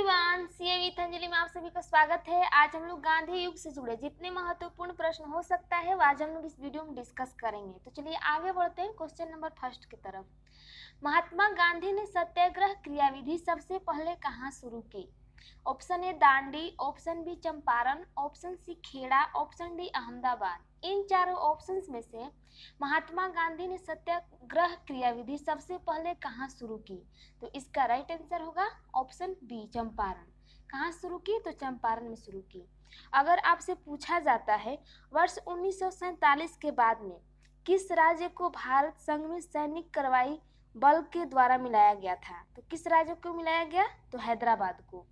Everyone, CA with Anjali में आप सभी का स्वागत है। आज हम लोग गांधी युग से जुड़े जितने महत्वपूर्ण प्रश्न हो सकता है वो आज हम लोग इस वीडियो में डिस्कस करेंगे। तो चलिए आगे बढ़ते हैं क्वेश्चन नंबर फर्स्ट की तरफ। महात्मा गांधी ने सत्याग्रह क्रियाविधि सबसे पहले कहाँ शुरू की? Option A Dandi, option B Champaran, option C Kheda, option D Ahmedabad. इन चारों ऑप्शंस में से महात्मा गांधी ने सत्याग्रह क्रियाविधि सबसे पहले कहाँ शुरू की? तो इसका राइट आंसर होगा ऑप्शन बी चंपारण। कहाँ शुरू की? तो चंपारण में शुरू की। अगर आपसे पूछा जाता है वर्ष 1947 के बाद में किस राज्य को भारत संघ में सैनिक कार्रवाई बल के द्वारा मिलाया गया था, तो किस राज्य को मिलाया गया? तो हैदराबाद को।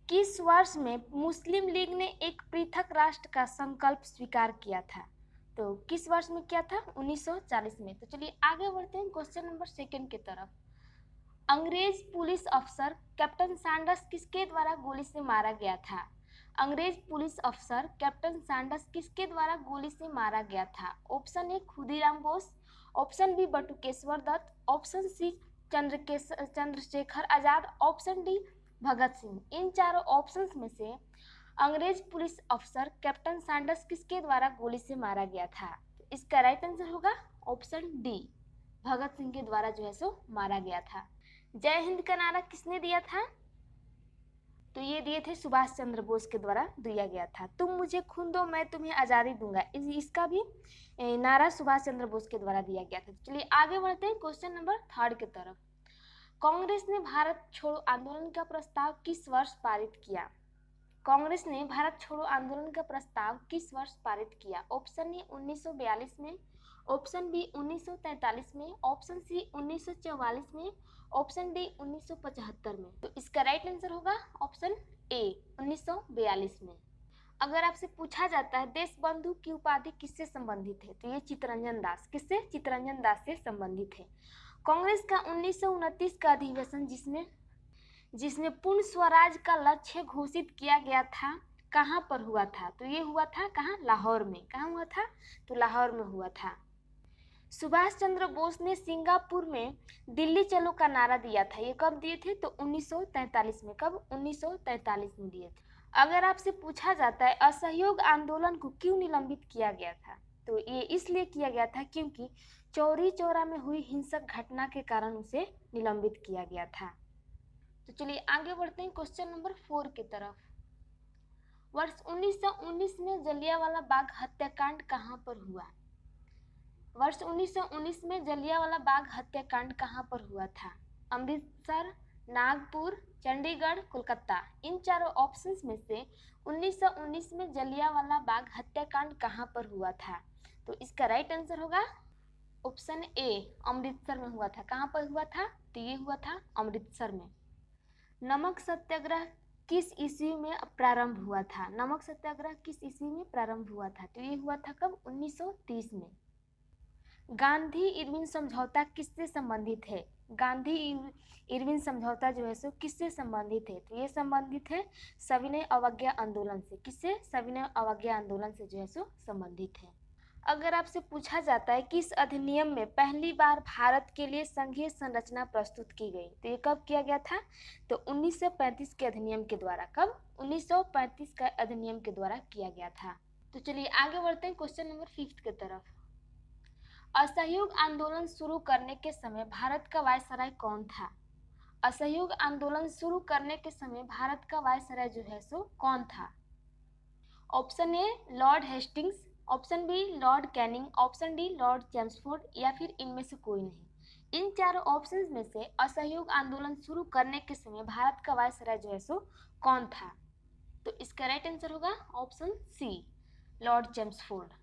किस वर्ष में मुस्लिम लीग ने एक पृथक राष्ट्र का संकल्प स्वीकार किया था? तो किस वर्ष में किया था? 1940 में। तो चलिए आगे बढ़ते हैं क्वेश्चन नंबर सेकंड की तरफ। अंग्रेज पुलिस अफसर कैप्टन सैंडर्स किसके द्वारा गोली से मारा गया था? अंग्रेज पुलिस अफसर कैप्टन सैंडर्स किसके द्वारा गोली से मारा गया था? Option A Khudiram Bose, option B Batukeshwar Dutt, option C Chandrashekhar Azad, option D Bhagat Singh. इन चारों ऑप्शंस में से अंग्रेज पुलिस अफसर कैप्टन सैंडर्स किसके द्वारा गोली से मारा गया था? तो इसका राइट आंसर होगा ऑप्शन डी, भगत सिंह के द्वारा जो है सो मारा गया था। जय हिंद का नारा किसने दिया था? तो ये दिए थे सुभाष चंद्र बोस के द्वारा दिया गया था। तुम मुझे खून दो मैं तुम्हें आज़ादी दूंगा, इसका भी नारा सुभाष चंद्र बोस के द्वारा दिया गया था। चलिए आगे बढ़ते हैं क्वेश्चन नंबर थर्ड की तरफ। कांग्रेस ने भारत छोड़ो आंदोलन का प्रस्ताव किस वर्ष पारित किया? कांग्रेस ने भारत छोड़ो आंदोलन का प्रस्ताव किस वर्ष पारित किया? ऑप्शन ए 1942 में, ऑप्शन बी 1943 में, ऑप्शन सी 1944 में, ऑप्शन डी 1975 में। तो इसका राइट आंसर होगा ऑप्शन ए 1942 में। अगर आपसे पूछा जाता है देश बंधु की उपाधि किससे संबंधित है, तो ये चित्तरंजन दास, किससे? चित्तरंजन दास से संबंधित है। कांग्रेस का 1929 का अधिवेशन जिसमें पूर्ण स्वराज का लक्ष्य घोषित किया गया था, कहाँ पर हुआ था? तो ये हुआ था कहाँ? लाहौर में। कहाँ हुआ था? तो लाहौर में हुआ था। सुभाष चंद्र बोस ने सिंगापुर में दिल्ली चलो का नारा दिया था, ये कब दिए थे? तो 1943 में। कब? 1943 में दिए थे। अगर आपसे पूछा जाता है असहयोग आंदोलन को क्यों निलंबित किया गया था, तो ये इसलिए किया गया था क्योंकि चौरी चौरा में हुई हिंसक घटना के कारण उसे निलंबित किया गया था। तो चलिए आगे बढ़ते हैं क्वेश्चन नंबर 4 की तरफ। वर्ष 1919 में जलियांवाला बाग हत्याकांड कहाँ पर हुआ? वर्ष 1919 में जलियांवाला बाग हत्याकांड कहाँ पर हुआ था? अमृतसर, नागपुर, चंडीगढ़, कोलकाता। इन चारों ऑप्शंस में से 1919 में जलियांवाला बाग हत्याकांड कहाँ पर हुआ था? तो इसका राइट आंसर होगा ऑप्शन ए अमृतसर में हुआ था। कहाँ पर हुआ था? तो ये हुआ था अमृतसर में। नमक सत्याग्रह किस ईस्वी में प्रारंभ हुआ था? नमक सत्याग्रह किस ईस्वी में प्रारंभ हुआ था? तो ये हुआ था कब? 1930 में। गांधी इरविन समझौता किससे संबंधित है? गांधी इरविन समझौता जो है सो किससे संबंधित है? तो ये संबंधित है सविनय अवज्ञा आंदोलन से। किससे? सविनय अवज्ञा आंदोलन से जो है सो संबंधित है। अगर आपसे पूछा जाता है किस अधिनियम में पहली बार भारत के लिए संघीय संरचना प्रस्तुत की गई, तो ये कब किया गया था? तो 1935 के अधिनियम के द्वारा। कब? 1935 का अधिनियम के द्वारा किया गया था। तो चलिए आगे बढ़ते हैं क्वेश्चन नंबर 5 की तरफ। असहयोग आंदोलन शुरू करने के समय भारत का वायसराय कौन था? असहयोग आंदोलन शुरू करने के समय भारत का वायसराय जो है सो कौन था? Option A Lord Hastings, option B Lord Canning, option D Lord Chelmsford, या फिर इनमें से कोई नहीं। इन चारों ऑप्शंस में से असहयोग आंदोलन शुरू करने के समय भारत का वायसराय जो है सो कौन था? तो इसका राइट आंसर होगा option C Lord Chelmsford.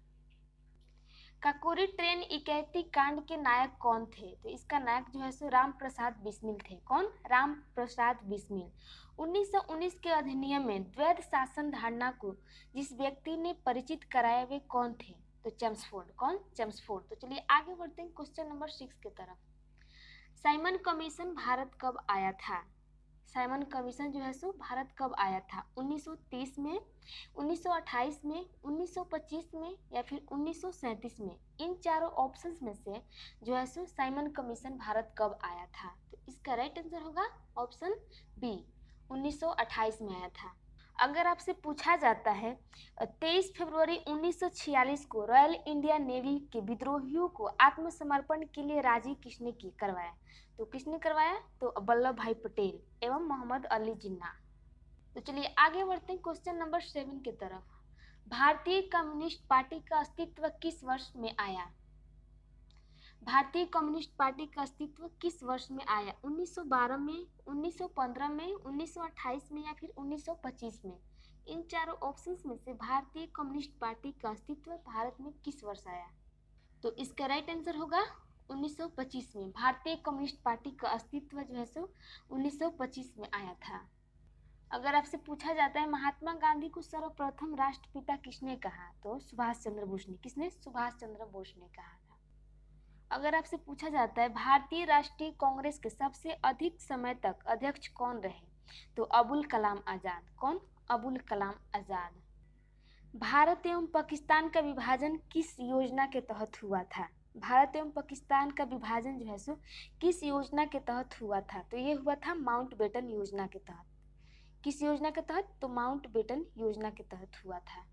Kakori train इकैती कांड के नायक कौन थे? तो इसका नायक जो है सो राम प्रसाद बिस्मिल थे। कौन? राम प्रसाद बिस्मिल। 1919 के अधिनियम में द्वैध शासन धारणा को जिस व्यक्ति ने परिचित कराया वे कौन थे? तो चेम्सफोर्ड। कौन? चेम्सफोर्ड। तो चलिए आगे बढ़ते हैं क्वेश्चन नंबर 6 की तरफ। साइमन कमीशन भारत कब आया था? साइमन कमीशन जो है सो भारत कब आया था? 1930 में, 1928 में, 1925 में, या फिर 1937 में। इन चारों ऑप्शंस में से जो है सो साइमन कमीशन भारत कब आया था? तो इसका राइट आंसर होगा ऑप्शन बी 1928 में आया था। अगर आपसे पूछा जाता है 23 फरवरी 1946 को रॉयल इंडियन नेवी के विद्रोहियों को आत्मसमर्पण के लिए राजी किसने करवाया, तो किसने करवाया, तो वल्लभ भाई पटेल एवं मोहम्मद अली जिन्ना। तो चलिए आगे बढ़ते हैं क्वेश्चन नंबर 7 की तरफ। भारतीय कम्युनिस्ट पार्टी का अस्तित्व किस वर्ष में आया? भारतीय कम्युनिस्ट पार्टी का अस्तित्व किस वर्ष में आया? 1912 में, 1915 में, 1928 में या फिर 1925 में? इन चारों ऑप्शंस में से भारतीय कम्युनिस्ट पार्टी का अस्तित्व भारत में किस वर्ष आया? तो इसका राइट आंसर होगा 1925 में। भारतीय कम्युनिस्ट पार्टी का अस्तित्व जो है सो 1925 में आया था। अगर आपसे पूछा जाता है महात्मा गांधी को सर्वप्रथम राष्ट्रपिता किसने कहा, तो सुभाष चंद्र बोस ने। किसने? सुभाष चंद्र बोस ने कहा था। अगर आपसे पूछा जाता है भारतीय राष्ट्रीय कांग्रेस के सबसे अधिक समय तक अध्यक्ष कौन रहे, तो अबुल कलाम आजाद। कौन? अबुल कलाम आजाद। भारत एवं पाकिस्तान का विभाजन किस योजना के तहत हुआ था? भारत एवं पाकिस्तान का विभाजन जो है सो किस योजना के तहत हुआ था, तो ये हुआ था माउंटबेटन योजना के तहत। किस योजना के तहत? तो माउंटबेटन योजना के तहत हुआ था।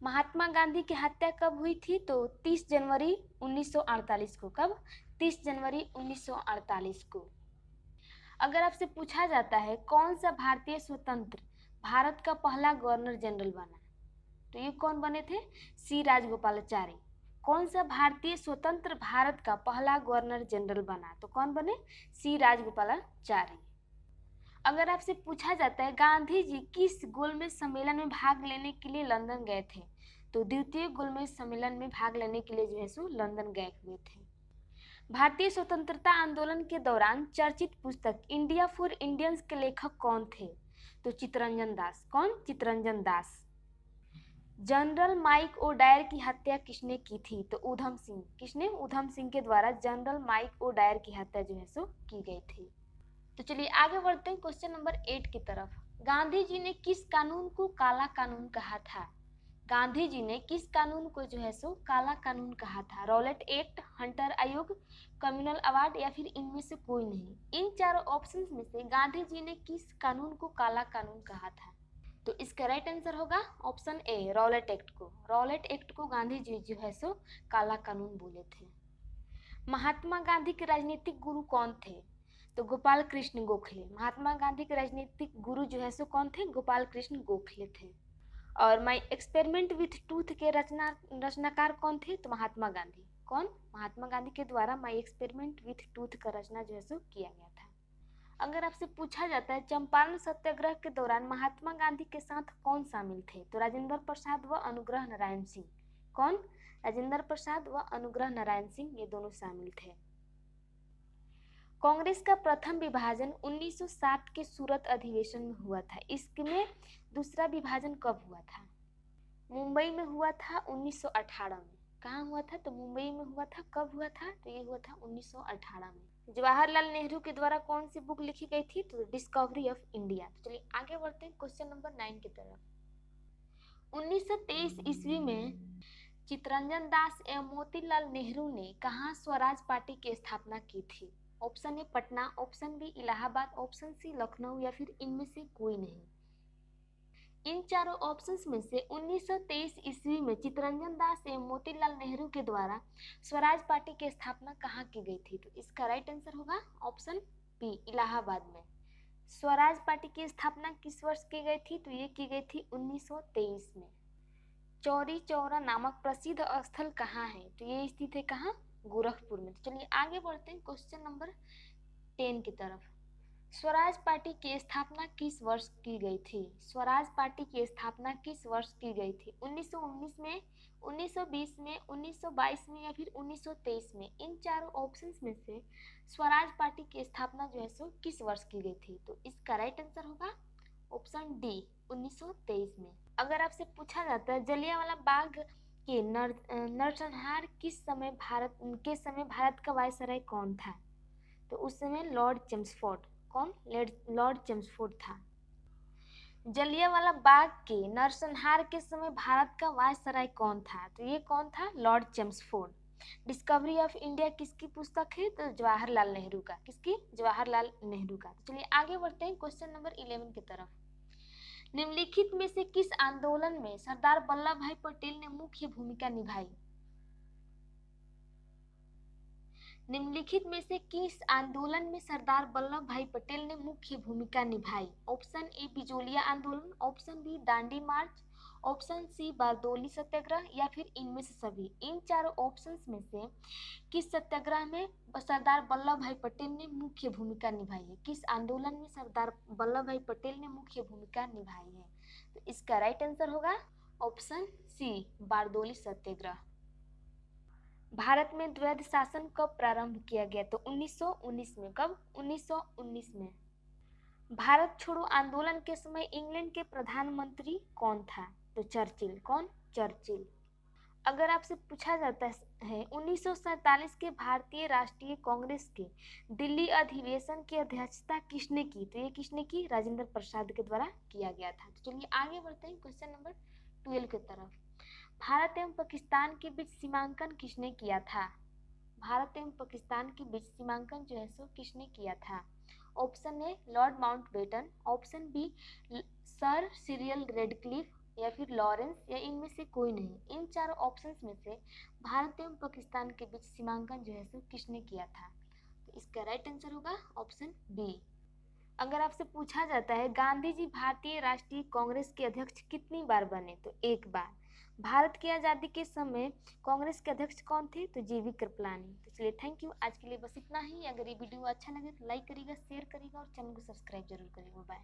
महात्मा गांधी की हत्या कब हुई थी, तो 30 जनवरी 1948 को। कब? 30 जनवरी 1948 को। अगर आपसे पूछा जाता है कौन सा भारतीय स्वतंत्र भारत का पहला गवर्नर जनरल बना, तो ये कौन बने थे? सी राजगोपालाचारी। कौन सा भारतीय स्वतंत्र भारत का पहला गवर्नर जनरल बना, तो कौन बने? सी राजगोपालाचारी। अगर आपसे पूछा जाता है गांधी जी किस गोलमेज सम्मेलन में भाग लेने के लिए लंदन गए थे, तो द्वितीय गोलमेज सम्मेलन में भाग लेने के लिए जो है सो लंदन गए हुए थे। भारतीय स्वतंत्रता आंदोलन के दौरान चर्चित पुस्तक इंडिया फॉर इंडियंस के लेखक कौन थे, तो चित्तरंजन दास। कौन? Chittaranjan Das. General mic O'Dwyer की हत्या किसने की थी, तो ऊधम सिंह। किसने? ऊधम सिंह के द्वारा जनरल माइक ओडायर की हत्या जो है सो की गई थी। तो चलिए आगे बढ़ते हैं क्वेश्चन नंबर 8 की तरफ। गांधी जी ने किस कानून को काला कानून कहा था? गांधी जी ने किस कानून को जो है सो काला कानून कहा था? रॉलेट एक्ट, हंटर आयोग, कम्युनल अवार्ड या फिर इनमें से कोई नहीं? इन चारों ऑप्शंस में से गांधी जी ने किस कानून को काला कानून कहा था, तो इसका राइट आंसर होगा ऑप्शन ए, रॉलेट एक्ट को। रॉलेट एक्ट को गांधी जी जो है सो काला कानून बोले थे। महात्मा गांधी के राजनीतिक गुरु कौन थे, तो गोपाल कृष्ण गोखले। महात्मा गांधी के राजनीतिक गुरु जो है सो कौन थे? गोपाल कृष्ण गोखले थे। और माय एक्सपेरिमेंट विथ ट्रूथ के रचनाकार कौन थे, तो महात्मा गांधी। कौन? महात्मा गांधी के द्वारा माय एक्सपेरिमेंट विथ ट्रूथ का रचना जो है सो किया गया था। अगर आपसे पूछा जाता है चंपारण सत्याग्रह के दौरान महात्मा गांधी के साथ कौन शामिल थे, तो राजेंद्र प्रसाद व अनुग्रह नारायण सिंह। कौन? राजेंद्र प्रसाद व अनुग्रह नारायण सिंह, ये दोनों शामिल थे। कांग्रेस का प्रथम विभाजन 1907 के सूरत अधिवेशन में हुआ था। इसमें दूसरा विभाजन कब हुआ था? मुंबई में हुआ था 1918 में। कहाँ हुआ था? तो मुंबई में हुआ था। कब हुआ था? तो ये हुआ था 1918 में। जवाहरलाल नेहरू के द्वारा कौन सी बुक लिखी गई थी, तो डिस्कवरी ऑफ इंडिया। तो चलिए आगे बढ़ते हैं क्वेश्चन नंबर 9 की तरफ। 1923 ईस्वी में चित्तरंजन दास एवं मोतीलाल नेहरू ने कहाँ स्वराज पार्टी की स्थापना की थी? Option A Patna, option B Allahabad, option C Lucknow या फिर इनमें से कोई नहीं? इन चारों ऑप्शंस में से 1923 ईस्वी में चित्तरंजन दास एवं मोतीलाल नेहरू के द्वारा स्वराज पार्टी की स्थापना कहाँ की गई थी, तो इसका राइट आंसर होगा ऑप्शन बी इलाहाबाद में। स्वराज पार्टी की स्थापना किस वर्ष की गई थी, तो ये की गई थी 1923 में। चौरी चौरा नामक प्रसिद्ध स्थल कहाँ है, तो ये स्थित है कहाँ? गोरखपुर में। तो चलिए आगे बढ़ते हैं क्वेश्चन नंबर 10 की तरफ। स्वराज पार्टी की स्थापना किस वर्ष की गई थी? स्वराज पार्टी की स्थापना किस वर्ष की गई थी? 1919 में, 1920 में, 1922 में या फिर 1923 में? इन चारों ऑप्शंस में से स्वराज पार्टी की स्थापना जो है सो किस वर्ष की गई थी, तो इसका राइट आंसर होगा ऑप्शन डी 1923 में। अगर आपसे पूछा जाता है जलियांवाला बाग के नरसंहार किस समय भारत का वायसराय कौन था, तो उस समय लॉर्ड चेम्सफोर्ड। कौन? लॉर्ड चेम्सफोर्ड था। जलियांवाला बाग के नरसंहार के समय भारत का वायसराय कौन था, तो ये कौन था? Lord Chelmsford. Discovery of India किसकी पुस्तक है? तो जवाहरलाल नेहरू का। किसकी? जवाहरलाल नेहरू का। तो चलिए आगे बढ़ते हैं क्वेश्चन नंबर 11 की तरफ। निम्नलिखित में से किस आंदोलन में सरदार वल्लभ भाई पटेल ने मुख्य भूमिका निभाई? निम्नलिखित में से किस आंदोलन में सरदार वल्लभ भाई पटेल ने मुख्य भूमिका निभाई? ऑप्शन ए बिजोलिया आंदोलन, ऑप्शन बी दांडी मार्च, ऑप्शन सी बारदोली सत्याग्रह या फिर इनमें से सभी। इन चारों ऑप्शंस में से किस सत्याग्रह में सरदार वल्लभ भाई पटेल ने मुख्य भूमिका निभाई है? किस आंदोलन में सरदार वल्लभ भाई पटेल ने मुख्य भूमिका निभाई है? तो इसका राइट आंसर होगा ऑप्शन सी बारदोली सत्याग्रह। भारत में द्वैध शासन कब प्रारंभ किया गया? तो 1919 में। कब? 1919 में। भारत छोड़ो आंदोलन के समय इंग्लैंड के प्रधानमंत्री कौन था? तो चर्चिल। कौन? चर्चिल। अगर आपसे पूछा जाता है 1947 के भारतीय राष्ट्रीय कांग्रेस के दिल्ली अधिवेशन की अध्यक्षता किसने की? तो ये किसने की? राजेंद्र प्रसाद के द्वारा किया गया था। तो चलिए आगे बढ़ते हैं क्वेश्चन नंबर 12 की तरफ। भारत एवं पाकिस्तान के बीच सीमांकन किसने किया था? भारत एवं पाकिस्तान के बीच सीमांकन जो है सो किसने किया था? Option A Lord Mountbatten, option B Sir Cyril Radcliffe या फिर लॉरेंस या इनमें से कोई नहीं। इन चारों ऑप्शंस में से भारत एवं पाकिस्तान के बीच सीमांकन जो है सो किसने किया था? तो इसका राइट आंसर होगा ऑप्शन बी। अगर आपसे पूछा जाता है गांधी जी भारतीय राष्ट्रीय कांग्रेस के अध्यक्ष कितनी बार बने? तो एक बार। भारत की आज़ादी के समय कांग्रेस के अध्यक्ष कौन थे? तो जीवी कृपलानी। तो चलिए थैंक यू, आज के लिए बस इतना ही। अगर ये वीडियो अच्छा लगे तो लाइक करिएगा, शेयर करिएगा और चैनल को सब्सक्राइब जरूर करिएगा। बाय।